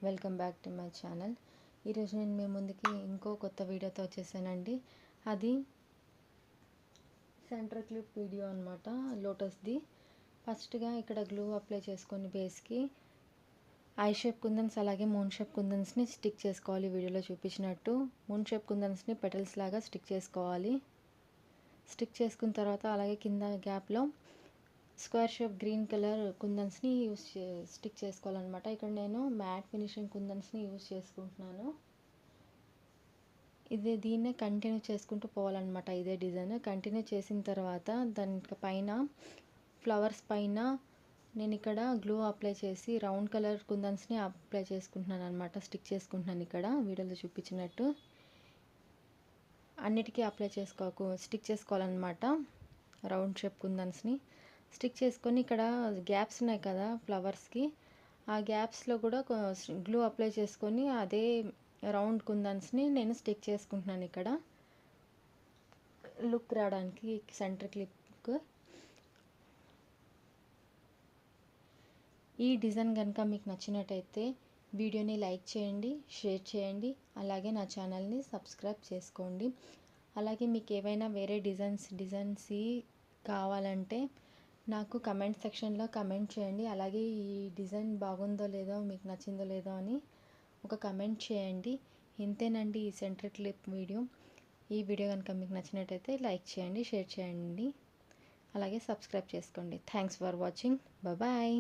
Welcome back to my channel. ఈరోజు నేను మీ ముందుకి ఇంకో కొత్త వీడియోతో వచ్చేసానండి. అది సెంటర్ క్లిప్ వీడియో అనమాట, లోటస్ది. ఫస్ట్గా ఇక్కడ గ్లూ అప్లై చేసుకొని బేస్కి ఐ షేప్ కుందన్స్ అలాగే మూన్ షేప్ కుందన్స్ని స్టిక్ చేసుకోవాలి. వీడియోలో చూపించినట్టు మూన్ షేప్ కుందన్స్ని పెటల్స్ లాగా స్టిక్ చేసుకోవాలి. స్టిక్ చేసుకున్న తర్వాత అలాగే కింద గ్యాప్లో స్క్వేర్ షేప్ గ్రీన్ కలర్ కుందన్స్ని స్టిక్ చేసుకోవాలన్నమాట. ఇక్కడ నేను మ్యాట్ ఫినిషింగ్ కుందన్స్ని యూజ్ చేసుకుంటున్నాను. దీన్నే కంటిన్యూ చేసుకుంటూ పోవాలన్నమాట. ఇదే డిజైన్ కంటిన్యూ చేసిన తర్వాత దాని పైన ఫ్లవర్స్ పైన నేను ఇక్కడ గ్లూ అప్లై చేసి రౌండ్ కలర్ కుందన్స్ని అప్లై చేసుకుంటున్నాను అనమాట. స్టిక్ చేసుకుంటున్నాను ఇక్కడ వీడియోలో చూపించినట్టు. అన్నిటికీ స్టిక్ చేసుకోవాలన్నమాట. రౌండ్ షేప్ కుందన్స్ని స్టిక్ చేసుకొని ఇక్కడ గ్యాప్స్ ఉన్నాయి కదా ఫ్లవర్స్కి, ఆ గ్యాప్స్లో కూడా గ్లూ అప్లై చేసుకొని అదే రౌండ్ కుందన్స్ని నేను స్టిక్ చేసుకుంటున్నాను ఇక్కడ లుక్ రావడానికి సెంటర్ క్లిప్కి. ఈ డిజైన్ కనుక మీకు నచ్చినట్టయితే వీడియోని లైక్ చేయండి, షేర్ చేయండి, అలాగే నా ఛానల్ని సబ్స్క్రైబ్ చేసుకోండి. అలాగే మీకు ఏవైనా వేరే డిజైన్స్ కావాలంటే నాకు కమెంట్ సెక్షన్లో కమెంట్ చేయండి. అలాగే ఈ డిజైన్ బాగుందో లేదో, మీకు నచ్చిందో లేదో అని ఒక కమెంట్ చేయండి. ఇంతేనండి ఈ సెంటర్ క్లిప్ వీడియో. ఈ వీడియో కనుక మీకు నచ్చినట్టయితే లైక్ చేయండి, షేర్ చేయండి, అలాగే సబ్స్క్రైబ్ చేసుకోండి. Thanks for watching. బాయ్.